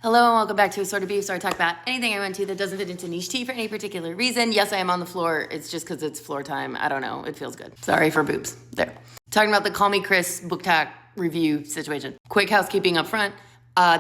Hello and welcome back to Assorted Beefs, where I talk about anything I went to that doesn't fit into niche tea for any particular reason. Yes, I am on the floor. It's just because it's floor time. I don't know. It feels good. Sorry for boobs. There. Talking about the CallMeKris Booktok review situation. Quick housekeeping up front.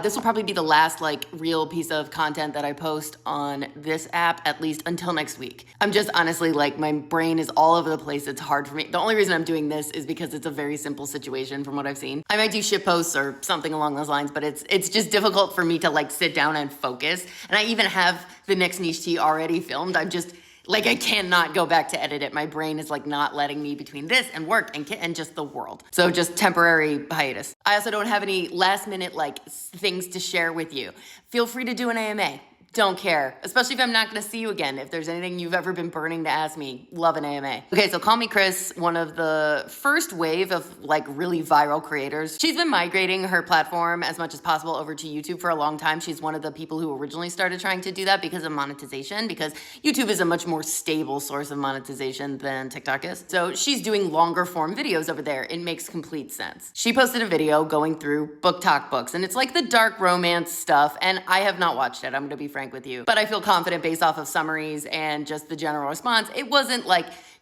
This will probably be the last real piece of content that I post on this app, at least until next week. I'm just honestly my brain is all over the place. It's hard for me. The only reason I'm doing this is because it's a very simple situation from what I've seen. I might do shit posts or something along those lines, but it's just difficult for me to sit down and focus. And I even have the next niche tea already filmed. I'm just I cannot go back to edit it. My brain is not letting me between this and work and just the world. So just temporary hiatus. I also don't have any last minute things to share with you. Feel free to do an AMA. Don't care, especially if I'm not gonna see you again. If there's anything you've ever been burning to ask me, love an AMA. Okay, so CallMeKris, one of the first wave of really viral creators. She's been migrating her platform as much as possible over to YouTube for a long time. She's one of the people who originally started trying to do that because of monetization, because YouTube is a much more stable source of monetization than TikTok is. So she's doing longer form videos over there. It makes complete sense. She posted a video going through Booktok books, and it's the dark romance stuff, and I have not watched it. I'm gonna be frank with you, but I feel confident based off of summaries and just the general response. It wasn't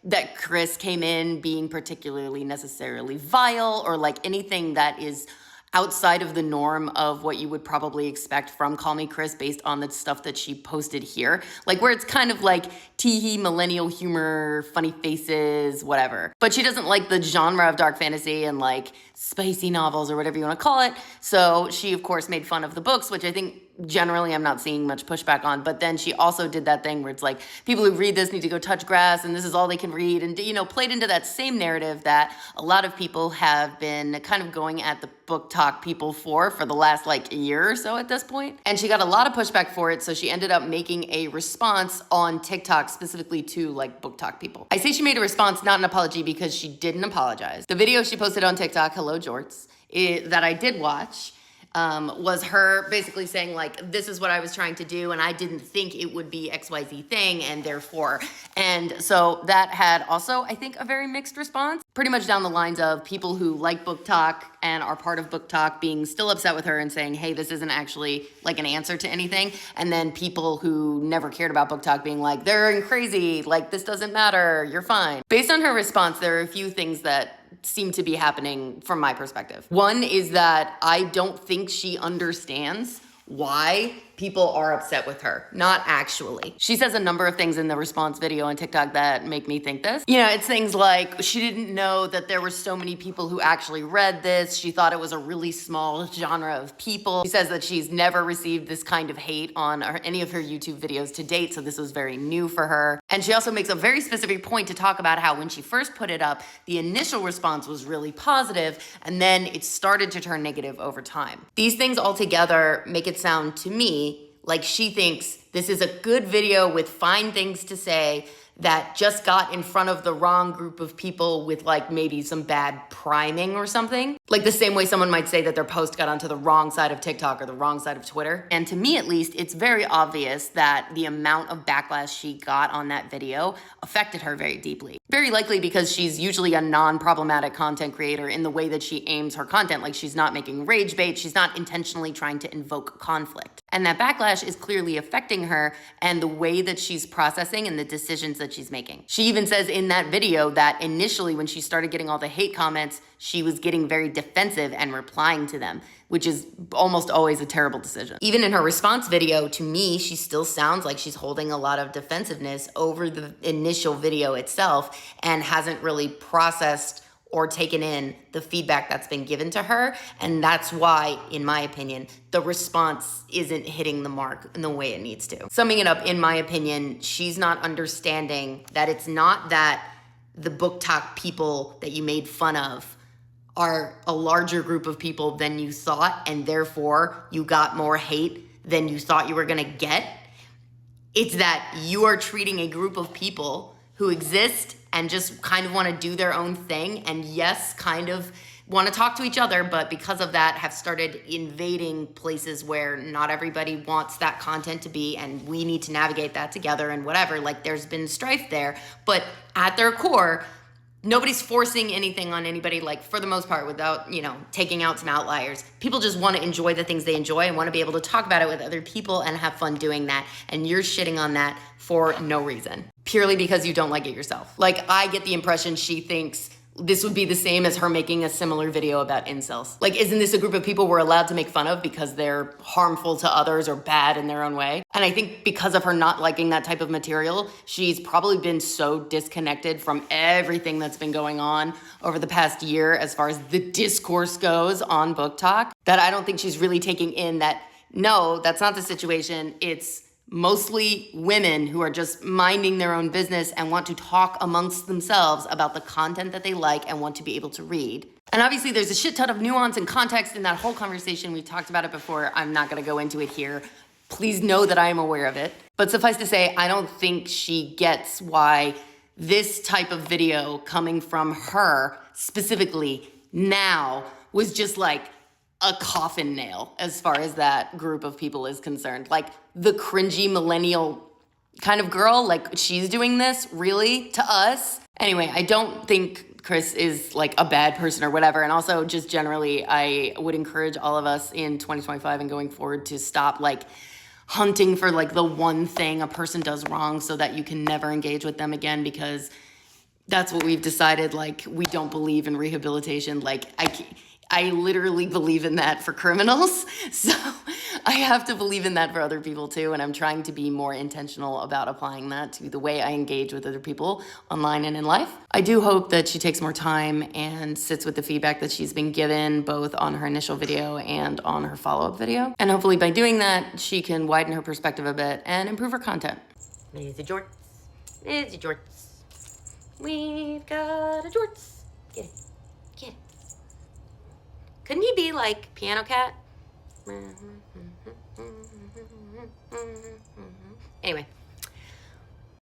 that Chris came in being particularly necessarily vile or anything that is outside of the norm of what you would probably expect from CallMeKris based on the stuff that she posted here. Where it's kind of teehee millennial humor, funny faces, whatever. But she doesn't like the genre of dark fantasy and spicy novels or whatever you want to call it. So she of course made fun of the books, which I think generally I'm not seeing much pushback on. But then she also did that thing where it's people who read this need to go touch grass and this is all they can read, and played into that same narrative that a lot of people have been kind of going at the Booktok people for the last year or so at this point. And she got a lot of pushback for it, so she ended up making a response on TikTok specifically to Booktok people. I say she made a response, not an apology, because she didn't apologize. The video she posted on TikTok, Hello Jorts, that I did watch, was her basically saying this is what I was trying to do and I didn't think it would be XYZ thing and therefore. And so that had also, I think, a very mixed response. Pretty much down the lines of people who like Booktok and are part of Booktok being still upset with her and saying, hey, this isn't actually an answer to anything. And then people who never cared about Booktok being they're crazy, this doesn't matter, you're fine. Based on her response, there are a few things that seem to be happening from my perspective. One is that I don't think she understands why people are upset with her. Not actually. She says a number of things in the response video on TikTok that make me think this. It's things she didn't know that there were so many people who actually read this. She thought it was a really small genre of people. She says that she's never received this kind of hate on any of her YouTube videos to date, so this was very new for her. And she also makes a very specific point to talk about how when she first put it up, the initial response was really positive, and then it started to turn negative over time. These things all together make it sound to me like she thinks this is a good video with fine things to say that just got in front of the wrong group of people with maybe some bad priming or something. The same way someone might say that their post got onto the wrong side of TikTok or the wrong side of Twitter. And to me, at least, it's very obvious that the amount of backlash she got on that video affected her very deeply. Very likely because she's usually a non-problematic content creator in the way that she aims her content. She's not making rage bait. She's not intentionally trying to invoke conflict. And that backlash is clearly affecting her and the way that she's processing and the decisions that she's making. She even says in that video that initially when she started getting all the hate comments, she was getting very defensive and replying to them, which is almost always a terrible decision. Even in her response video, to me, she still sounds like she's holding a lot of defensiveness over the initial video itself and hasn't really processed or taken in the feedback that's been given to her. And that's why, in my opinion, the response isn't hitting the mark in the way it needs to. Summing it up, in my opinion, she's not understanding that it's not that the Booktok people that you made fun of are a larger group of people than you thought, and therefore you got more hate than you thought you were gonna get. It's that you are treating a group of people who exist and just kind of want to do their own thing, and yes, kind of want to talk to each other, but because of that have started invading places where not everybody wants that content to be, and we need to navigate that together and whatever. There's been strife there, but at their core, Nobody's forcing anything on anybody, like, for the most part, without, you know, taking out some outliers. People just want to enjoy the things they enjoy and want to be able to talk about it with other people and have fun doing that. And you're shitting on that for no reason, purely because you don't like it yourself. Like, I get the impression she thinks this would be the same as her making a similar video about incels. Like, isn't this a group of people we're allowed to make fun of because they're harmful to others or bad in their own way? And I think because of her not liking that type of material, she's probably been so disconnected from everything that's been going on over the past year as far as the discourse goes on Booktok, that I don't think she's really taking in that, no, that's not the situation. It's mostly women who are just minding their own business and want to talk amongst themselves about the content that they like and want to be able to read. And obviously there's a shit ton of nuance and context in that whole conversation. We've talked about it before. I'm not gonna go into it here. Please know that I am aware of it. But suffice to say, I don't think she gets why this type of video coming from her specifically now was just like a coffin nail as far as that group of people is concerned. Like, the cringy millennial kind of girl, like, she's doing this really to us. Anyway, I don't think Kris is like a bad person or whatever. And also just generally, I would encourage all of us in 2025 and going forward to stop like hunting for like the one thing a person does wrong so that you can never engage with them again, because that's what we've decided. Like, we don't believe in rehabilitation. Like, I literally believe in that for criminals. So I have to believe in that for other people too. And I'm trying to be more intentional about applying that to the way I engage with other people online and in life. I do hope that she takes more time and sits with the feedback that she's been given, both on her initial video and on her follow-up video. And hopefully by doing that, she can widen her perspective a bit and improve her content. It's a Jorts. It's a Jorts. We've got a Jorts. Get it. Get it. Couldn't he be like Piano Cat? Anyway.